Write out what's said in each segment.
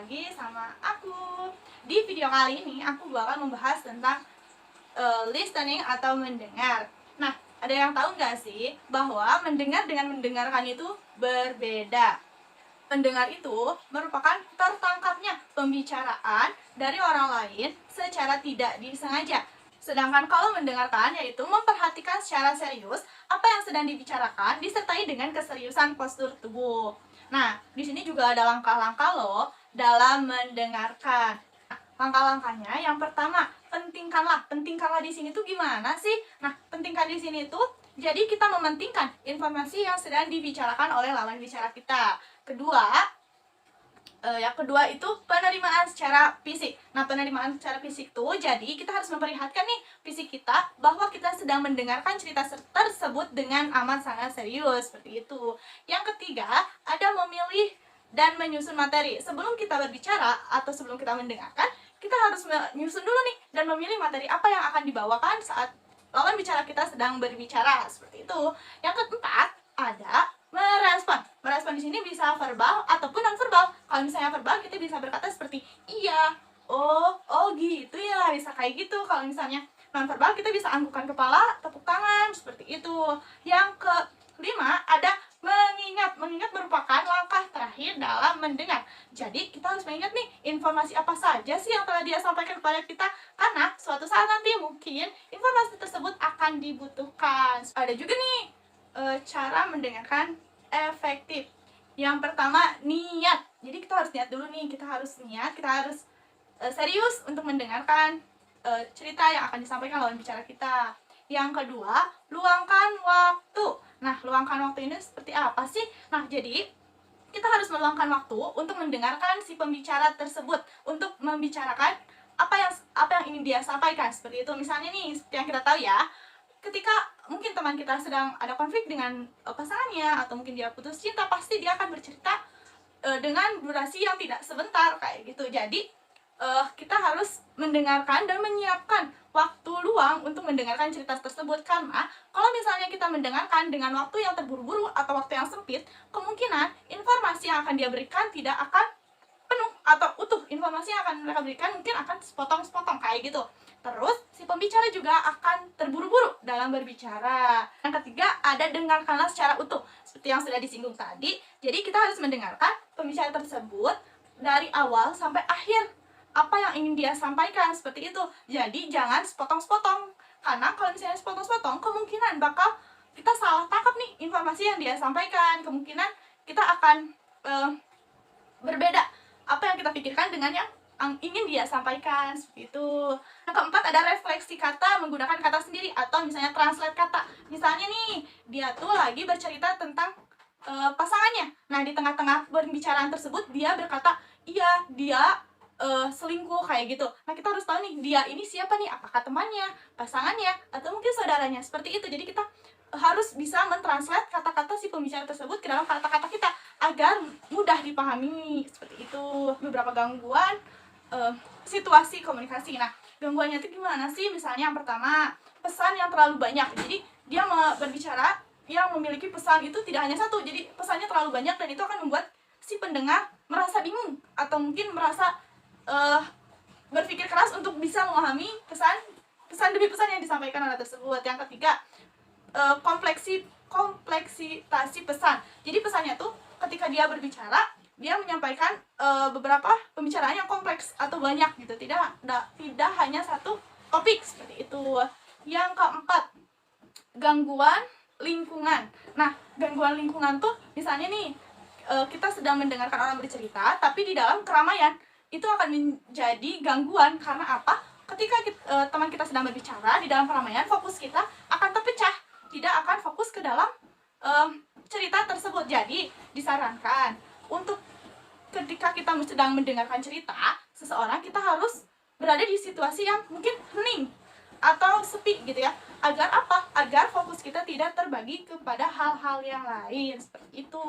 lagi sama aku. Di video kali ini aku bakal membahas tentang listening atau mendengar. Nah, ada yang tahu nggak sih bahwa mendengar dengan mendengarkan itu berbeda? Mendengar itu merupakan tertangkapnya pembicaraan dari orang lain secara tidak disengaja. Sedangkan kalau mendengarkan yaitu memperhatikan secara serius apa yang sedang dibicarakan disertai dengan keseriusan postur tubuh. Nah, di sini juga ada langkah-langkah loh dalam mendengarkan. Langkah-langkahnya yang pertama, pentingkanlah. Pentingkanlah di sini tuh gimana sih? Nah, pentingkan di sini tuh jadi kita mementingkan informasi yang sedang dibicarakan oleh lawan bicara kita. Yang kedua itu penerimaan secara fisik. Nah, penerimaan secara fisik tuh jadi kita harus memperlihatkan nih fisik kita bahwa kita sedang mendengarkan cerita tersebut dengan amat sangat serius, seperti itu. Yang ketiga, ada memilih dan menyusun materi. Sebelum kita berbicara atau sebelum kita mendengarkan, kita harus menyusun dulu nih dan memilih materi apa yang akan dibawakan saat lawan bicara kita sedang berbicara, seperti itu. Yang keempat, ada merespon. Merespon di sini bisa verbal ataupun non verbal. Kalau misalnya verbal kita bisa berkata seperti iya, oh gitu ya, bisa kayak gitu. Kalau misalnya non verbal kita bisa anggukan kepala, tepuk tangan, seperti itu. Yang kelima ada mengingat. Mengingat merupakan langkah terakhir dalam mendengar. Jadi kita harus mengingat nih informasi apa saja sih yang telah dia sampaikan kepada kita, karena suatu saat nanti mungkin informasi tersebut akan dibutuhkan. Ada juga nih cara mendengarkan efektif. Yang pertama, niat. Jadi kita harus niat dulu nih, kita harus niat, kita harus serius untuk mendengarkan cerita yang akan disampaikan lawan bicara kita. Yang kedua, luangkan waktu. Nah, luangkan waktu ini seperti apa sih? Nah, jadi kita harus meluangkan waktu untuk mendengarkan si pembicara tersebut, untuk membicarakan apa yang ingin dia sampaikan. Seperti itu. Misalnya nih, seperti yang kita tahu ya, ketika mungkin teman kita sedang ada konflik dengan pasangannya atau mungkin dia putus cinta, pasti dia akan bercerita dengan durasi yang tidak sebentar kayak gitu. Jadi kita harus mendengarkan dan menyiapkan waktu luang untuk mendengarkan cerita tersebut, karena kalau misalnya kita mendengarkan dengan waktu yang terburu-buru atau waktu yang sempit, kemungkinan informasi yang akan dia berikan tidak akan penuh atau utuh. Informasi yang akan mereka berikan mungkin akan sepotong-sepotong kayak gitu. Terus si pembicara juga akan terburu-buru dalam berbicara. Yang ketiga, ada dengarkanlah secara utuh. Seperti yang sudah disinggung tadi, jadi kita harus mendengarkan pembicara tersebut dari awal sampai akhir. Apa yang ingin dia sampaikan, seperti itu. Jadi jangan sepotong-sepotong, karena kalau misalnya sepotong-sepotong, kemungkinan bakal kita salah tangkap nih informasi yang dia sampaikan. Kemungkinan kita akan berbeda apa yang kita pikirkan dengan yang ingin dia sampaikan, seperti itu. Yang keempat, ada refleksi kata menggunakan kata sendiri atau misalnya translate kata. Misalnya nih, dia tuh lagi bercerita tentang pasangannya. Nah, di tengah-tengah pembicaraan tersebut dia berkata, iya, dia selingkuh kayak gitu. Nah, kita harus tahu nih, dia ini siapa nih? Apakah temannya, pasangannya, atau mungkin saudaranya? Seperti itu. Jadi kita harus bisa mentranslate kata-kata si pembicara tersebut ke dalam kata-kata kita agar mudah dipahami, seperti itu. Beberapa gangguan situasi komunikasi. Nah, gangguannya itu gimana sih? Misalnya yang pertama, pesan yang terlalu banyak. Jadi dia berbicara yang memiliki pesan itu tidak hanya satu, jadi pesannya terlalu banyak dan itu akan membuat si pendengar merasa bingung atau mungkin merasa berpikir keras untuk bisa memahami pesan demi pesan yang disampaikan orang tersebut. Yang ketiga, kompleksitas pesan. Jadi pesannya tuh ketika dia berbicara, dia menyampaikan beberapa pembicaraan yang kompleks atau banyak gitu, tidak hanya satu topik, seperti itu. Yang keempat, gangguan lingkungan. Nah, gangguan lingkungan tuh misalnya nih kita sedang mendengarkan orang bercerita tapi di dalam keramaian, itu akan menjadi gangguan. Karena apa? Ketika teman kita sedang berbicara di dalam keramaian, fokus kita akan terpecah, tidak akan fokus ke dalam cerita tersebut. Jadi disarankan untuk ketika kita sedang mendengarkan cerita seseorang, kita harus berada di situasi yang mungkin hening atau sepi gitu ya. Agar apa? Agar fokus kita tidak terbagi kepada hal-hal yang lain, seperti itu.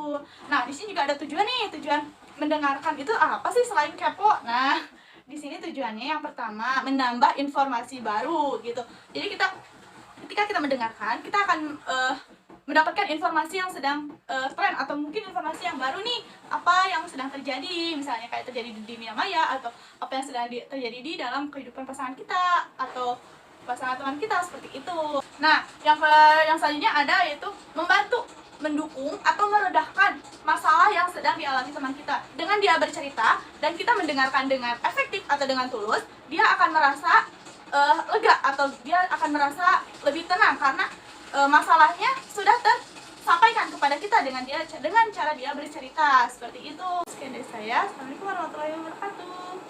Nah, di sini juga ada tujuan nih. Tujuan mendengarkan itu apa sih selain kepo? Nah, di sini tujuannya yang pertama, menambah informasi baru gitu. Jadi ketika kita mendengarkan, kita akan mendapatkan informasi yang sedang tren atau mungkin informasi yang baru nih, apa yang sedang terjadi, misalnya kayak terjadi di dunia maya, atau apa yang sedang terjadi di dalam kehidupan pasangan kita atau pasangan teman kita, seperti itu. Nah, yang selanjutnya ada yaitu membantu, mendukung atau meredahkan masalah yang sedang dialami teman kita. Dengan dia bercerita dan kita mendengarkan dengan efektif atau dengan tulus, dia akan merasa lega atau dia akan merasa lebih tenang karena masalahnya sudah tersampaikan kepada kita dengan cara dia bercerita, seperti itu. Sekian dari saya. Assalamualaikum warahmatullahi wabarakatuh.